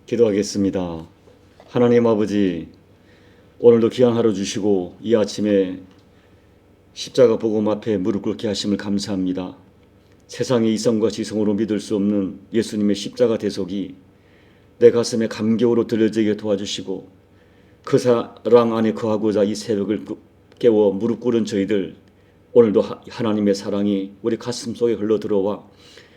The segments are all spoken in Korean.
기도하겠습니다. 하나님 아버지, 오늘도 귀한 하루 주시고 이 아침에 십자가 복음 앞에 무릎 꿇게 하심을 감사합니다. 세상의 이성과 지성으로 믿을 수 없는 예수님의 십자가 대속이 내 가슴에 감격으로 들려지게 도와주시고 그 사랑 안에 거하고자 이 새벽을 깨워 무릎 꿇은 저희들, 오늘도 하나님의 사랑이 우리 가슴 속에 흘러들어와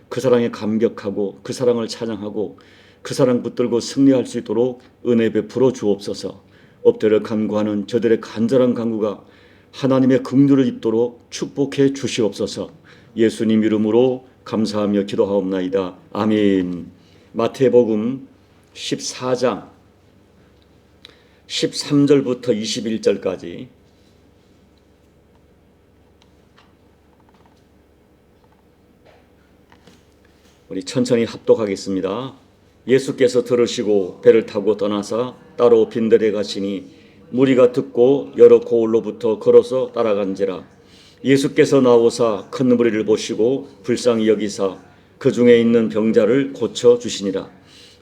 그 사랑에 감격하고 그 사랑을 찬양하고 그 사랑 붙들고 승리할 수 있도록 은혜 베풀어 주옵소서. 엎드려 간구하는 저들의 간절한 간구가 하나님의 긍휼을 입도록 축복해 주시옵소서. 예수님 이름으로 감사하며 기도하옵나이다. 아멘. 마태복음 14장 13절부터 21절까지 우리 천천히 합독하겠습니다. 예수께서 들으시고 배를 타고 떠나사 따로 빈들에 가시니 무리가 듣고 여러 고을로부터 걸어서 따라간지라. 예수께서 나오사 큰 무리를 보시고 불쌍히 여기사 그 중에 있는 병자를 고쳐 주시니라.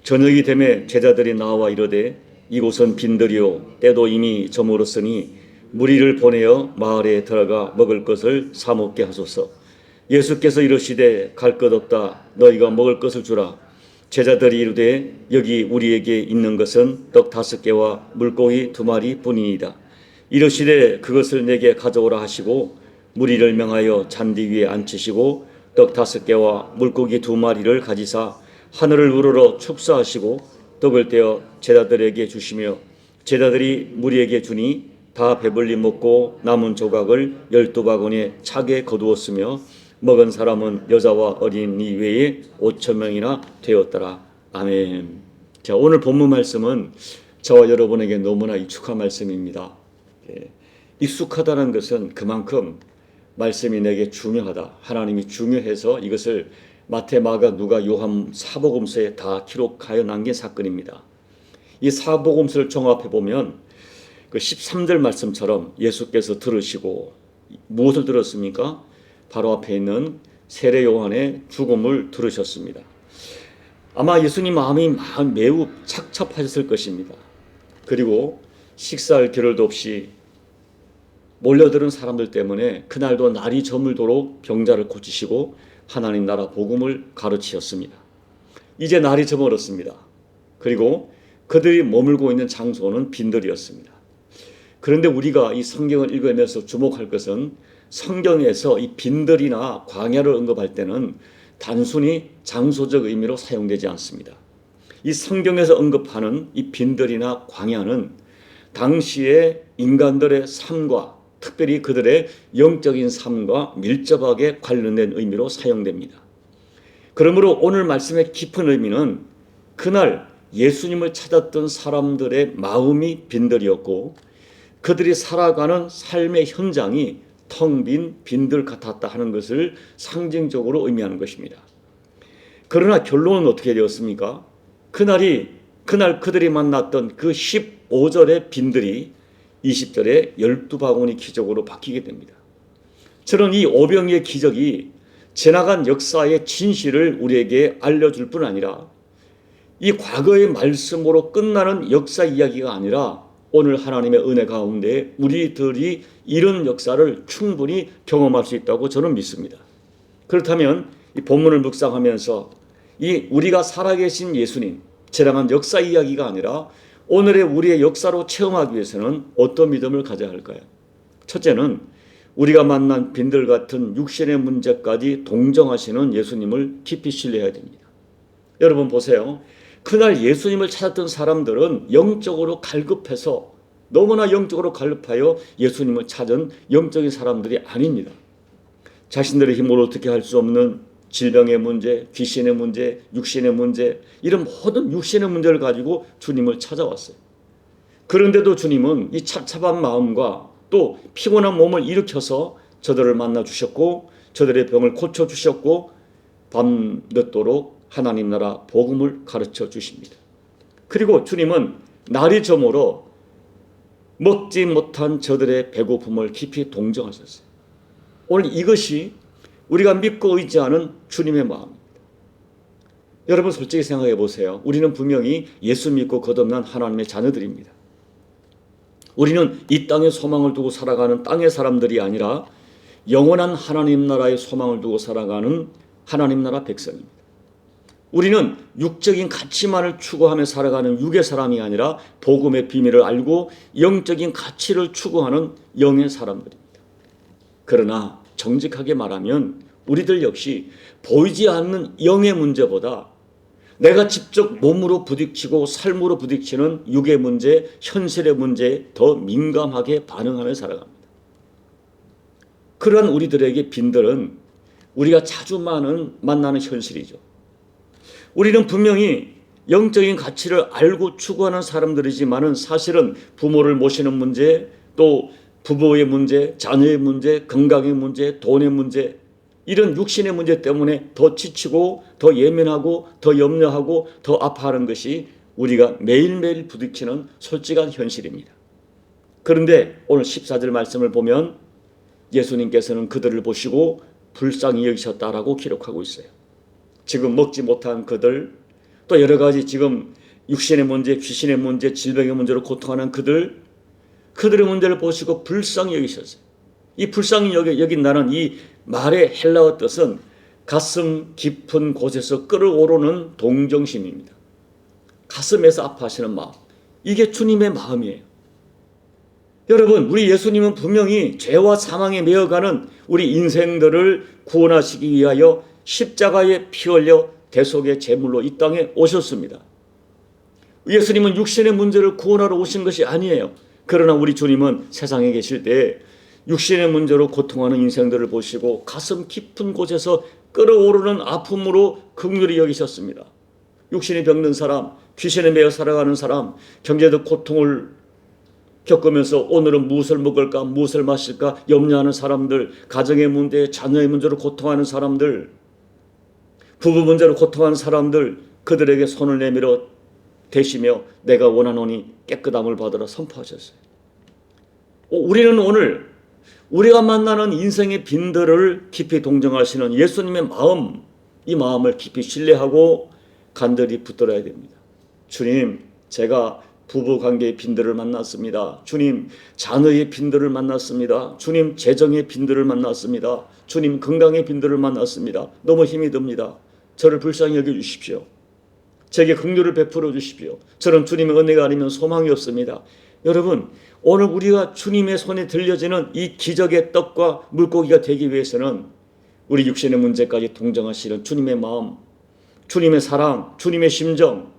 저녁이 되매 제자들이 나와 이르되 이곳은 빈들이요 때도 이미 저물었으니 무리를 보내어 마을에 들어가 먹을 것을 사 먹게 하소서. 예수께서 이르시되 갈 것 없다. 너희가 먹을 것을 주라. 제자들이 이르되 여기 우리에게 있는 것은 떡 5개와 물고기 2마리 뿐이니이다. 이르시되 그것을 내게 가져오라 하시고 무리를 명하여 잔디 위에 앉히시고 떡 5개와 물고기 2마리를 가지사 하늘을 우러러 축사하시고 떡을 떼어 제자들에게 주시며 제자들이 무리에게 주니 다 배불리 먹고 남은 조각을 12바구니에 차게 거두었으며 먹은 사람은 여자와 어린이 외에 5,000명이나 되었더라. 아멘. 자, 오늘 본문 말씀은 저와 여러분에게 너무나 익숙한 말씀입니다. 익숙하다는 것은 그만큼 말씀이 내게 중요하다. 하나님이 중요해서 이것을 마태, 마가, 누가, 요한 사복음서에 다 기록하여 남긴 사건입니다. 이 사복음서를 종합해 보면 그 13절 말씀처럼 예수께서 들으시고 무엇을 들었습니까? 바로 앞에 있는 세례 요한의 죽음을 들으셨습니다. 아마 예수님 마음이 매우 착잡하셨을 것입니다. 그리고 식사할 겨를도 없이 몰려드는 사람들 때문에 그날도 날이 저물도록 병자를 고치시고 하나님 나라 복음을 가르치셨습니다. 이제 날이 저물었습니다. 그리고 그들이 머물고 있는 장소는 빈들이었습니다. 그런데 우리가 이 성경을 읽으면서 주목할 것은 성경에서 이 빈들이나 광야를 언급할 때는 단순히 장소적 의미로 사용되지 않습니다. 이 성경에서 언급하는 이 빈들이나 광야는 당시의 인간들의 삶과 특별히 그들의 영적인 삶과 밀접하게 관련된 의미로 사용됩니다. 그러므로 오늘 말씀의 깊은 의미는 그날 예수님을 찾았던 사람들의 마음이 빈들이었고 그들이 살아가는 삶의 현장이 텅 빈 빈들 같았다 하는 것을 상징적으로 의미하는 것입니다. 그러나 결론은 어떻게 되었습니까? 그날 그들이 만났던 그 15절의 빈들이 20절에 12바구니 기적으로 바뀌게 됩니다. 저는 이 오병이의 기적이 지나간 역사의 진실을 우리에게 알려줄 뿐 아니라 이 과거의 말씀으로 끝나는 역사 이야기가 아니라 오늘 하나님의 은혜 가운데 우리들이 이런 역사를 충분히 경험할 수 있다고 저는 믿습니다. 그렇다면 이 본문을 묵상하면서 이 우리가 살아계신 예수님, 지나간 역사 이야기가 아니라 오늘의 우리의 역사로 체험하기 위해서는 어떤 믿음을 가져야 할까요? 첫째는 우리가 만난 빈들 같은 육신의 문제까지 동정하시는 예수님을 깊이 신뢰해야 됩니다. 여러분 보세요. 그날 예수님을 찾았던 사람들은 영적으로 갈급해서 너무나 영적으로 갈급하여 예수님을 찾은 영적인 사람들이 아닙니다. 자신들의 힘으로 어떻게 할 수 없는 질병의 문제, 귀신의 문제, 육신의 문제, 이런 모든 육신의 문제를 가지고 주님을 찾아왔어요. 그런데도 주님은 이 찹찹한 마음과 또 피곤한 몸을 일으켜서 저들을 만나 주셨고 저들의 병을 고쳐 주셨고 밤늦도록 하나님 나라 복음을 가르쳐 주십니다. 그리고 주님은 날이 저물어 먹지 못한 저들의 배고픔을 깊이 동정하셨어요. 오늘 이것이 우리가 믿고 의지하는 주님의 마음입니다. 여러분 솔직히 생각해 보세요. 우리는 분명히 예수 믿고 거듭난 하나님의 자녀들입니다. 우리는 이 땅에 소망을 두고 살아가는 땅의 사람들이 아니라 영원한 하나님 나라의 소망을 두고 살아가는 하나님 나라 백성입니다. 우리는 육적인 가치만을 추구하며 살아가는 육의 사람이 아니라 복음의 비밀을 알고 영적인 가치를 추구하는 영의 사람들입니다. 그러나 정직하게 말하면 우리들 역시 보이지 않는 영의 문제보다 내가 직접 몸으로 부딪히고 삶으로 부딪히는 육의 문제, 현실의 문제에 더 민감하게 반응하며 살아갑니다. 그러한 우리들에게 빈들은 우리가 자주 만나는 현실이죠. 우리는 분명히 영적인 가치를 알고 추구하는 사람들이지만은 사실은 부모를 모시는 문제, 또 부부의 문제, 자녀의 문제, 건강의 문제, 돈의 문제, 이런 육신의 문제 때문에 더 지치고 더 예민하고 더 염려하고 더 아파하는 것이 우리가 매일매일 부딪히는 솔직한 현실입니다. 그런데 오늘 14절 말씀을 보면 예수님께서는 그들을 보시고 불쌍히 여기셨다라고 기록하고 있어요. 지금 먹지 못한 그들, 또 여러 가지 지금 육신의 문제, 귀신의 문제, 질병의 문제로 고통하는 그들의 문제를 보시고 불쌍히 여기셨어요. 이 불쌍히 여긴다는 이 말의 헬라어 뜻은 가슴 깊은 곳에서 끓어오르는 동정심입니다. 가슴에서 아파하시는 마음. 이게 주님의 마음이에요. 여러분, 우리 예수님은 분명히 죄와 사망에 매여가는 우리 인생들을 구원하시기 위하여 십자가에 피 흘려 대속의 제물로 이 땅에 오셨습니다. 예수님은 육신의 문제를 구원하러 오신 것이 아니에요. 그러나 우리 주님은 세상에 계실 때 육신의 문제로 고통하는 인생들을 보시고 가슴 깊은 곳에서 끓어오르는 아픔으로 긍휼히 여기셨습니다. 육신이 병든 사람, 귀신에 매여 살아가는 사람, 경제적 고통을 겪으면서 오늘은 무엇을 먹을까, 무엇을 마실까 염려하는 사람들, 가정의 문제, 자녀의 문제로 고통하는 사람들, 부부 문제로 고통하는 사람들, 그들에게 손을 내밀어 대시며 내가 원하노니 깨끗함을 받으라 선포하셨어요. 우리는 오늘 우리가 만나는 인생의 빈들을 깊이 동정하시는 예수님의 마음, 이 마음을 깊이 신뢰하고 간절히 붙들어야 됩니다. 주님, 제가 부부관계의 빈들을 만났습니다. 주님, 자녀의 빈들을 만났습니다. 주님, 재정의 빈들을 만났습니다. 주님, 건강의 빈들을 만났습니다. 너무 힘이 듭니다. 저를 불쌍히 여겨주십시오. 제게 긍휼을 베풀어 주십시오. 저는 주님의 은혜가 아니면 소망이 없습니다. 여러분, 오늘 우리가 주님의 손에 들려지는 이 기적의 떡과 물고기가 되기 위해서는 우리 육신의 문제까지 동정하시는 주님의 마음, 주님의 사랑, 주님의 심정,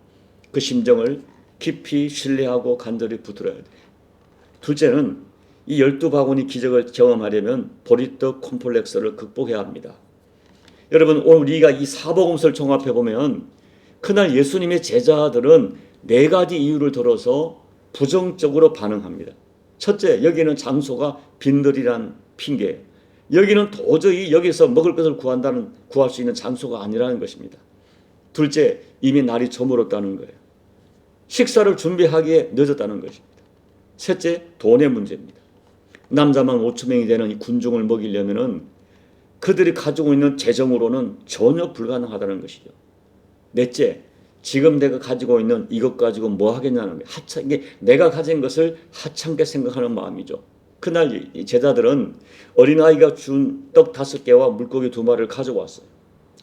그 심정을 깊이 신뢰하고 간절히 붙들어야 돼요. 둘째는 이 12바구니 기적을 경험하려면 보리떡 콤플렉스를 극복해야 합니다. 여러분, 오늘 우리가 이 사복음서를 종합해 보면 그날 예수님의 제자들은 4가지 이유를 들어서 부정적으로 반응합니다. 첫째, 여기는 장소가 빈들이란 핑계. 여기는 도저히 여기서 먹을 것을 구할 수 있는 장소가 아니라는 것입니다. 둘째, 이미 날이 저물었다는 거예요. 식사를 준비하기에 늦었다는 것입니다. 셋째, 돈의 문제입니다. 남자만 5,000명이 되는 이 군중을 먹이려면은 그들이 가지고 있는 재정으로는 전혀 불가능하다는 것이죠. 넷째, 지금 내가 가지고 있는 이것 가지고 뭐 하겠냐는 거예요. 이게 내가 가진 것을 하찮게 생각하는 마음이죠. 그날 이 제자들은 어린아이가 준 떡 5개와 물고기 2마리를 가져왔어요.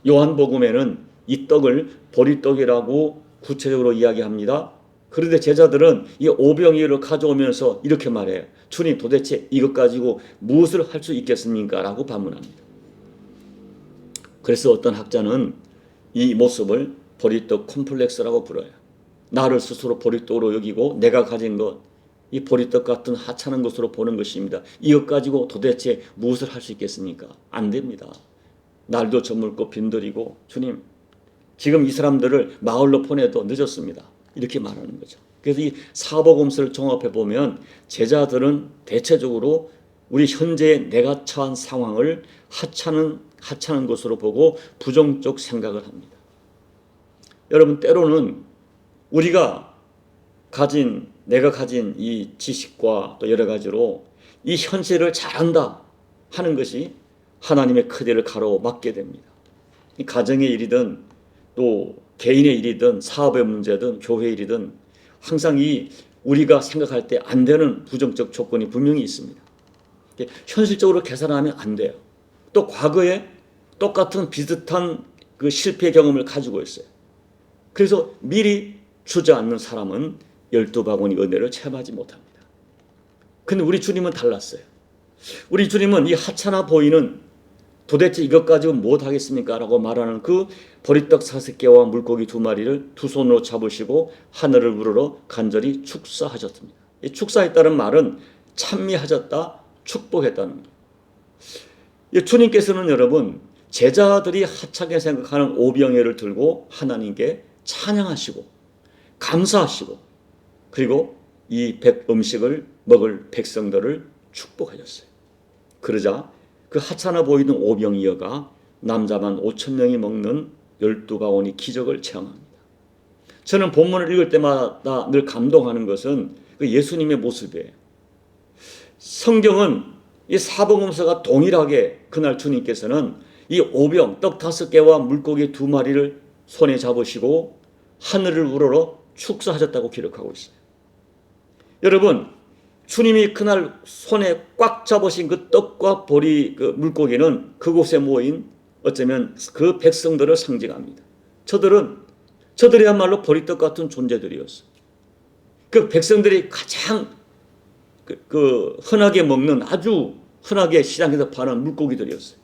요한복음에는 이 떡을 보리떡이라고 구체적으로 이야기합니다. 그런데 제자들은 이 오병이어를 가져오면서 이렇게 말해요. 주님, 도대체 이것 가지고 무엇을 할 수 있겠습니까? 라고 반문합니다. 그래서 어떤 학자는 이 모습을 보리떡 콤플렉스라고 불러요. 나를 스스로 보리떡으로 여기고 내가 가진 것, 이 보리떡 같은 하찮은 것으로 보는 것입니다. 이것 가지고 도대체 무엇을 할 수 있겠습니까? 안 됩니다. 날도 저물고 빈들이고 주님, 지금 이 사람들을 마을로 보내도 늦었습니다. 이렇게 말하는 거죠. 그래서 이 사복음서를 종합해 보면 제자들은 대체적으로 우리 현재의 내가 처한 상황을 하찮은 것으로 보고 부정적 생각을 합니다. 여러분, 때로는 내가 가진 이 지식과 또 여러 가지로 이 현실을 잘한다 하는 것이 하나님의 크기를 가로막게 됩니다. 이 가정의 일이든 또 개인의 일이든 사업의 문제든 교회 일이든 항상 이 우리가 생각할 때 안 되는 부정적 조건이 분명히 있습니다. 현실적으로 계산하면 안 돼요. 또 과거에 똑같은 비슷한 그 실패 경험을 가지고 있어요. 그래서 미리 주저앉는 사람은 12바구니 은혜를 체험하지 못합니다. 근데 우리 주님은 달랐어요. 우리 주님은 이 하찮아 보이는 도대체 이것 가지고 무엇하겠습니까? 라고 말하는 그 보리떡 5개와 물고기 2마리를 두 손으로 잡으시고 하늘을 우러러 간절히 축사하셨습니다. 이 축사했다는 말은 찬미하셨다, 축복했다는 거예요. 주님께서는 여러분 제자들이 하찮게 생각하는 오병이어를 들고 하나님께 찬양하시고 감사하시고 그리고 이 음식을 먹을 백성들을 축복하셨어요. 그러자 그 하찮아 보이는 오병이어가 남자만 5,000명이 먹는 12바구니 기적을 체험합니다. 저는 본문을 읽을 때마다 늘 감동하는 것은 그 예수님의 모습이에요. 성경은 이 사복음서가 동일하게 그날 주님께서는 이 오병 떡 5개와 물고기 2마리를 손에 잡으시고 하늘을 우러러 축사하셨다고 기록하고 있어요. 여러분, 주님이 그날 손에 꽉 잡으신 그 떡과 보리 그 물고기는 그곳에 모인 어쩌면 그 백성들을 상징합니다. 저들이야말로 보리떡 같은 존재들이었어요. 그 백성들이 가장 흔하게 먹는 아주 흔하게 시장에서 파는 물고기들이었어요.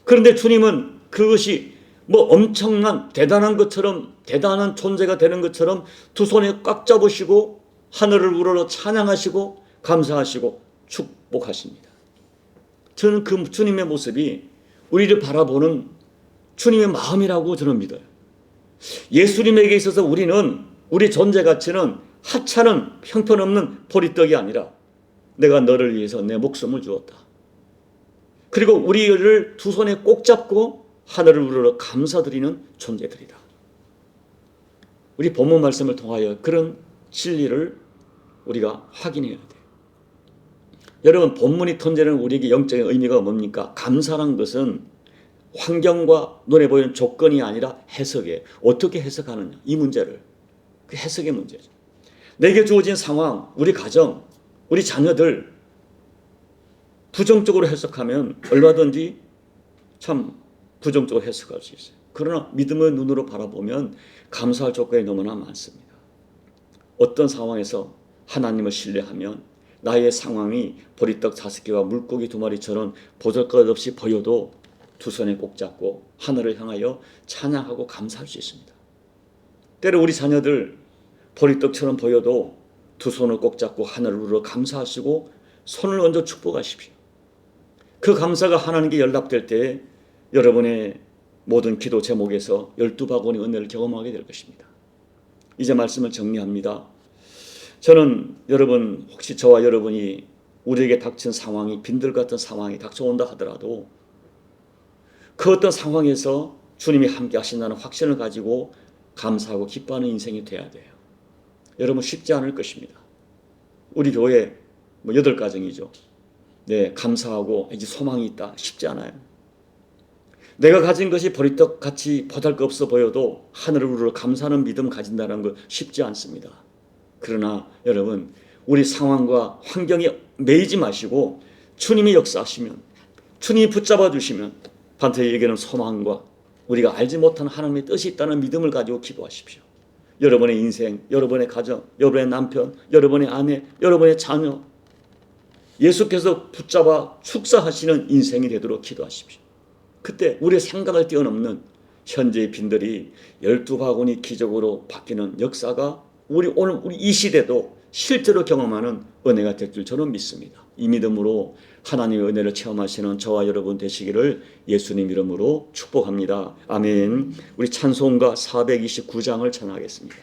그런데 주님은 그것이 뭐 엄청난 대단한 것처럼 대단한 존재가 되는 것처럼 두 손에 꽉 잡으시고 하늘을 우러러 찬양하시고 감사하시고 축복하십니다. 저는 그 주님의 모습이 우리를 바라보는 주님의 마음이라고 저는 믿어요. 예수님에게 있어서 우리 존재 가치는 하찮은 형편없는 보리떡이 아니라 내가 너를 위해서 내 목숨을 주었다. 그리고 우리를 두 손에 꼭 잡고 하늘을 우러러 감사드리는 존재들이다. 우리 본문 말씀을 통하여 그런 진리를 우리가 확인해야 돼요. 여러분, 본문이 던지는 우리에게 영적인 의미가 뭡니까? 감사란 것은 환경과 눈에 보이는 조건이 아니라 해석이에요. 어떻게 해석하느냐, 이 문제를. 그 해석의 문제죠. 내게 주어진 상황, 우리 가정, 우리 자녀들 부정적으로 해석하면 얼마든지 참 부정적으로 해석할 수 있어요. 그러나 믿음의 눈으로 바라보면 감사할 조건이 너무나 많습니다. 어떤 상황에서 하나님을 신뢰하면 나의 상황이 보리떡 5개와 물고기 2마리처럼 보잘것없이 보여도 두 손에 꼭 잡고 하늘을 향하여 찬양하고 감사할 수 있습니다. 때로 우리 자녀들 보리떡처럼 보여도 두 손을 꼭 잡고 하늘을 우러러 감사하시고 손을 얹어 축복하십시오. 그 감사가 하나님께 연락될 때에 여러분의 모든 기도 제목에서 12바구니 은혜를 경험하게 될 것입니다. 이제 말씀을 정리합니다. 저는 여러분, 혹시 저와 여러분이 우리에게 닥친 상황이 빈들 같은 상황이 닥쳐온다 하더라도 그 어떤 상황에서 주님이 함께 하신다는 확신을 가지고 감사하고 기뻐하는 인생이 돼야 돼요. 여러분, 쉽지 않을 것입니다. 우리 교회 8가정이죠. 네, 감사하고 이제 소망이 있다. 쉽지 않아요. 내가 가진 것이 보리떡 같이 보잘것없어 보여도 하늘을 우러러 감사하는 믿음 가진다는 거 쉽지 않습니다. 그러나 여러분, 우리 상황과 환경에 매이지 마시고 주님이 역사하시면, 주님이 붙잡아 주시면 반드시 소망과 우리가 알지 못한 하나님의 뜻이 있다는 믿음을 가지고 기도하십시오. 여러분의 인생, 여러분의 가정, 여러분의 남편, 여러분의 아내, 여러분의 자녀, 예수께서 붙잡아 축사하시는 인생이 되도록 기도하십시오. 그때 우리의 생각을 뛰어넘는 현재의 빈들이 12바구니 기적으로 바뀌는 역사가 우리 이 시대도 실제로 경험하는 은혜가 될 줄 저는 믿습니다. 이 믿음으로 하나님의 은혜를 체험하시는 저와 여러분 되시기를 예수님 이름으로 축복합니다. 아멘. 우리 찬송가 429장을 찬양하겠습니다.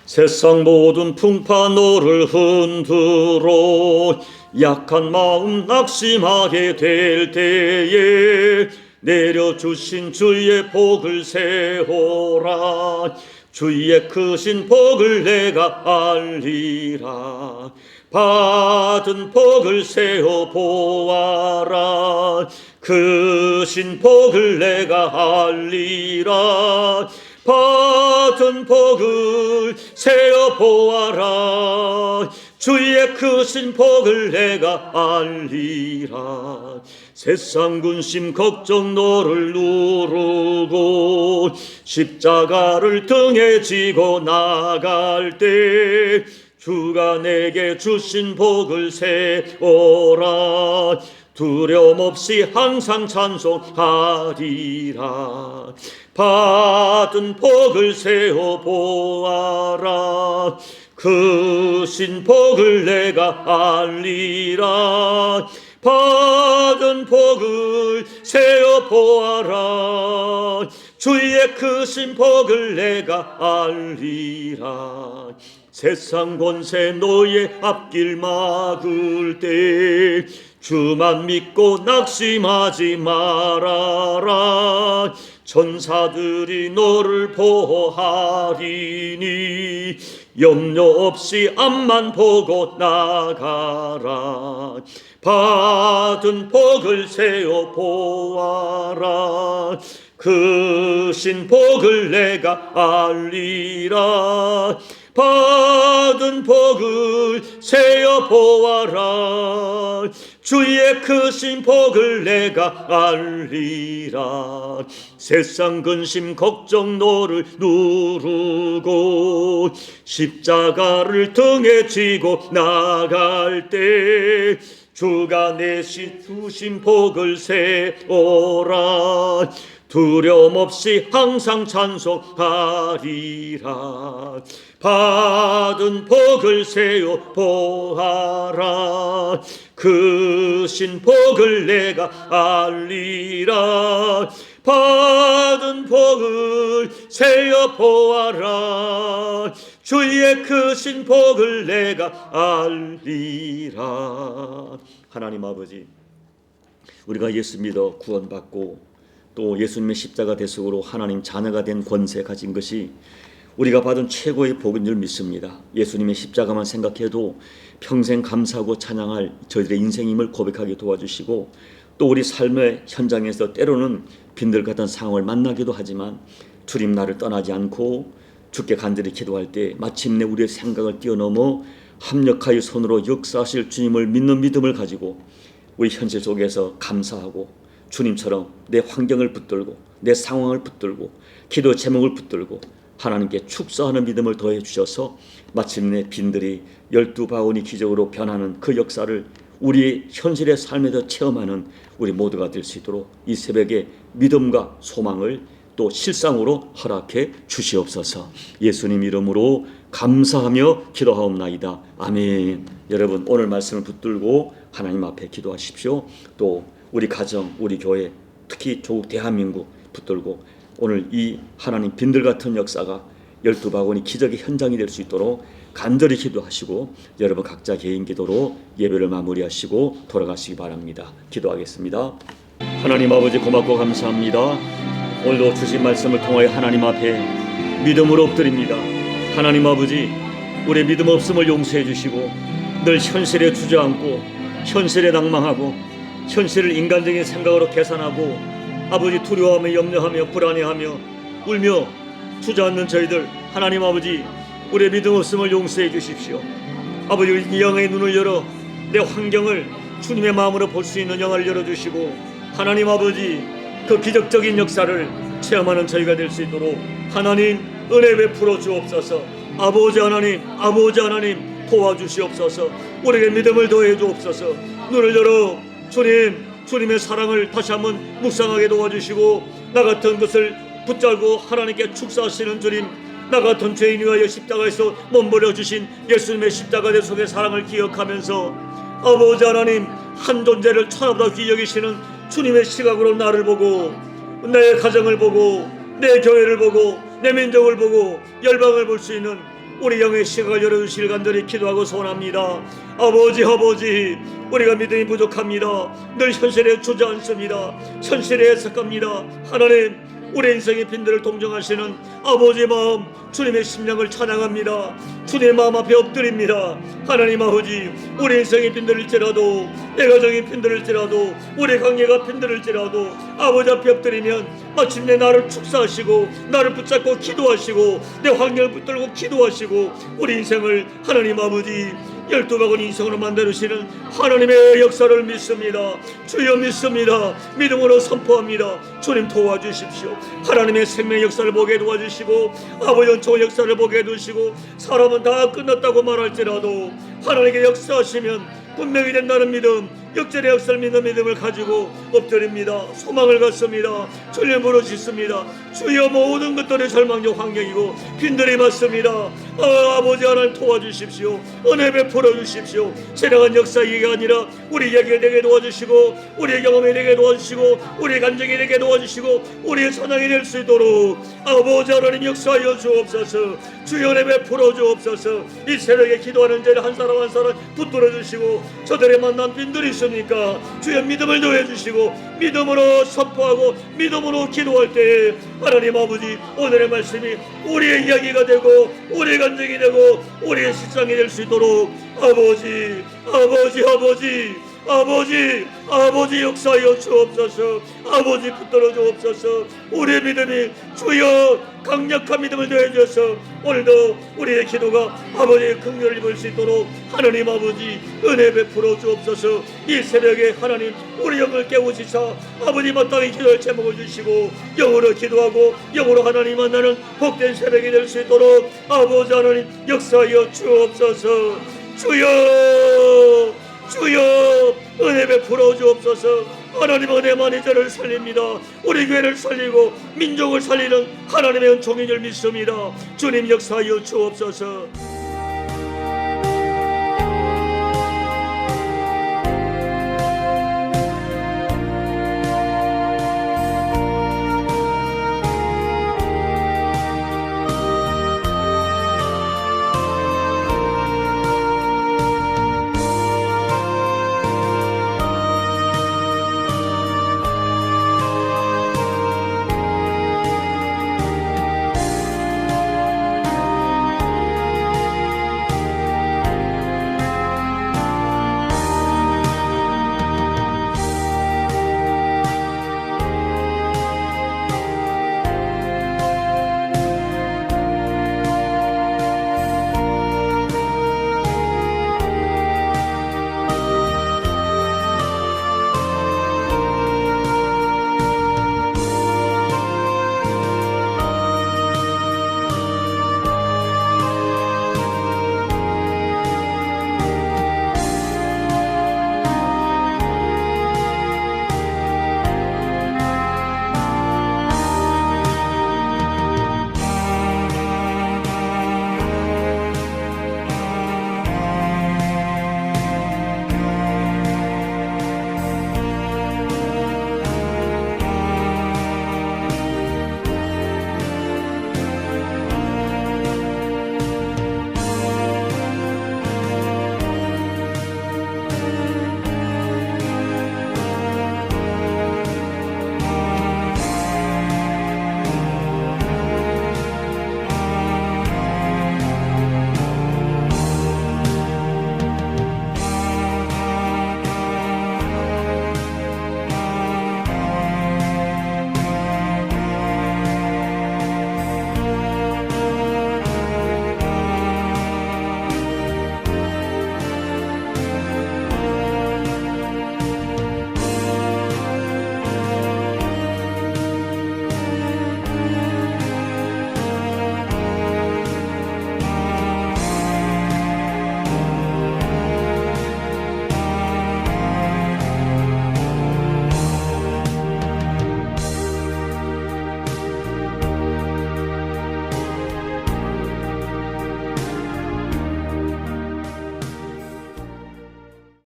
세상 모든 풍파 너를 흔들어 약한 마음 낙심하게 될 때에 내려주신 주의 복을 세우라. 주의 크신 복을 내가 알리라. 받은 복을 세어 보아라. 그 신복을 내가 알리라. 받은 복을 세어 보아라. 주의 크신 복을 내가 알리라. 세상 근심 걱정 너를 누르고 십자가를 등에 지고 나갈 때 주가 내게 주신 복을 세어라. 두려움 없이 항상 찬송하리라. 받은 복을 세어 보아라. 그 신복을 내가 알리라. 받은 복을 세어 보아라. 주의 크신 복을 내가 알리라. 세상 권세 너의 앞길 막을 때 주만 믿고 낙심하지 말아라. 천사들이 너를 보호하리니 염려 없이 앞만 보고 나가라. 받은 복을 세어 보아라. 그 신복을 내가 알리라. 받은 복을 세어 보아라. 주의 크신 복을 내가 알리라. 세상 근심 걱정 너를 누르고 십자가를 등에 지고 나갈 때 주가 내시 주신 복을 세어라. 두려움 없이 항상 찬송하리라. 받은 복을 세어 보아라. 그 신복을 내가 알리라. 받은 복을 세어 보아라. 주의 크신 복을 내가 알리라. 하나님 아버지, 우리가 예수 믿어 구원받고 또 예수님의 십자가 대속으로 하나님 자녀가 된 권세 가진 것이 우리가 받은 최고의 복인 줄 믿습니다. 예수님의 십자가만 생각해도 평생 감사하고 찬양할 저희들의 인생임을 고백하게 도와주시고 또 우리 삶의 현장에서 때로는 빈들 같은 상황을 만나기도 하지만 주님 나를 떠나지 않고 주께 간절히 기도할 때 마침내 우리의 생각을 뛰어넘어 합력하여 손으로 역사하실 주님을 믿는 믿음을 가지고 우리 현실 속에서 감사하고 주님처럼 내 환경을 붙들고 내 상황을 붙들고 기도 제목을 붙들고 하나님께 축사하는 믿음을 더해 주셔서 마침내 빈들이 12바구니 기적으로 변하는 그 역사를 우리 현실의 삶에서 체험하는 우리 모두가 될 수 있도록 이 새벽에 믿음과 소망을 또 실상으로 허락해 주시옵소서. 예수님 이름으로 감사하며 기도하옵나이다. 아멘. 여러분 오늘 말씀을 붙들고 하나님 앞에 기도하십시오. 또 우리 가정, 우리 교회, 특히 조국 대한민국 붙들고 오늘 이 하나님 빈들 같은 역사가 12바구니 기적의 현장이 될 수 있도록 간절히 기도하시고 여러분 각자 개인 기도로 예배를 마무리하시고 돌아가시기 바랍니다. 기도하겠습니다. 하나님 아버지 고맙고 감사합니다. 오늘도 주신 말씀을 통하여 하나님 앞에 믿음으로 엎드립니다. 하나님 아버지, 우리의 믿음 없음을 용서해 주시고 늘 현실에 주저앉고 현실에 낭망하고 현실을 인간적인 생각으로 계산하고 아버지 두려워하며 염려하며 불안해하며 울며 주저앉는 저희들 하나님 아버지 우리의 믿음 없음을 용서해 주십시오. 아버지 우리 영의 눈을 열어 내 환경을 주님의 마음으로 볼 수 있는 영을 열어주시고 하나님 아버지 그 기적적인 역사를 체험하는 저희가 될 수 있도록 하나님 은혜 베풀어 주옵소서. 아버지 하나님 도와주시옵소서. 우리에게 믿음을 더해 주옵소서. 눈을 열어 주님의 사랑을 다시 한번 묵상하게 도와주시고 나 같은 것을 붙잡고 하나님께 축사하시는 주님, 나 같은 죄인 위하여 십자가에서 몸버려 주신 예수님의 십자가 대속의 사랑을 기억하면서 아버지 하나님 한 존재를 천하보다 귀히 여기시는 주님의 시각으로 나를 보고 내 가정을 보고 내 교회를 보고 내 민족을 보고 열방을 볼 수 있는 우리 영의 시각을 열어주실 간절히 기도하고 소원합니다. 아버지 우리가 믿음이 부족합니다. 늘 현실에 주저앉습니다. 현실에 해석합니다. 하나님 우리 인생의 빈들을 동정하시는 아버지의 마음 주님의 심령을 찬양합니다. 주님의 마음 앞에 엎드립니다. 하나님 아버지, 우리 인생이 빈들일지라도, 내 가정이 빈들일지라도, 우리 관계가 빈들일지라도 아버지 앞에 엎드리면 마침내 나를 축사하시고 나를 붙잡고 기도하시고 내 환경을 붙들고 기도하시고 우리 인생을 하나님 아버지 12바구니 인생으로 만들으시는 하나님의 역사를 믿습니다. 주여 믿습니다. 믿음으로 선포합니다. 주님 도와주십시오. 하나님의 생명의 역사를 보게 도와주시고 아버지 연총의 역사를 보게 해주시고 사람은 다 끝났다고 말할지라도 하나님께 역사하시면 분명히 된다는 믿음, 역전의 역사를 믿는 믿음을 가지고 엎드립니다. 소망을 갖습니다. 주님 부르짖습니다. 주여 모든 것들이 절망적 환경이고 빈들이 맞습니다. 아버지 하나님 도와주십시오. 은혜 베풀어 주십시오. 지나간 역사 얘기가 아니라 우리 얘기가 되게 도와주시고 우리의 경험이 되게 도와주시고 우리의 감정이 되게 도와주시고 우리의 사랑이 될 수 있도록 아버지 하나님 역사하여 주옵소서. 주여 은혜 베풀어 주옵소서. 이 새벽에 기도하는 자를 한 사람 한 사람 붙들어 주시고 저들의 만난 빈들이 있습니까? 주여 믿음을 더해 주시고 믿음으로 선포하고 믿음으로 기도할 때에 하나님 아버지 오늘의 말씀이 우리의 이야기가 되고 우리의 감정이 되고 우리의 실상이 될 수 있도록 아버지 역사하여 주옵소서. 아버지 붙들어 주옵소서. 우리의 믿음이 주여 강력한 믿음을 더해 주셔서 오늘도 우리의 기도가 아버지의 긍휼을 입을 수 있도록 하나님 아버지 은혜 베풀어 주옵소서. 이 새벽에 하나님 우리 영을 깨우시사 아버지 마땅히 기도할 제목을 주시고 영으로 기도하고 영으로 하나님 만나는 복된 새벽이 될 수 있도록 아버지 하나님 역사하여 주옵소서. 주여 은혜 베풀어 주옵소서. 하나님 은혜만이 저를 살립니다. 우리 교회를 살리고 민족을 살리는 하나님의 은총인 줄 믿습니다. 주님 역사하여 주옵소서.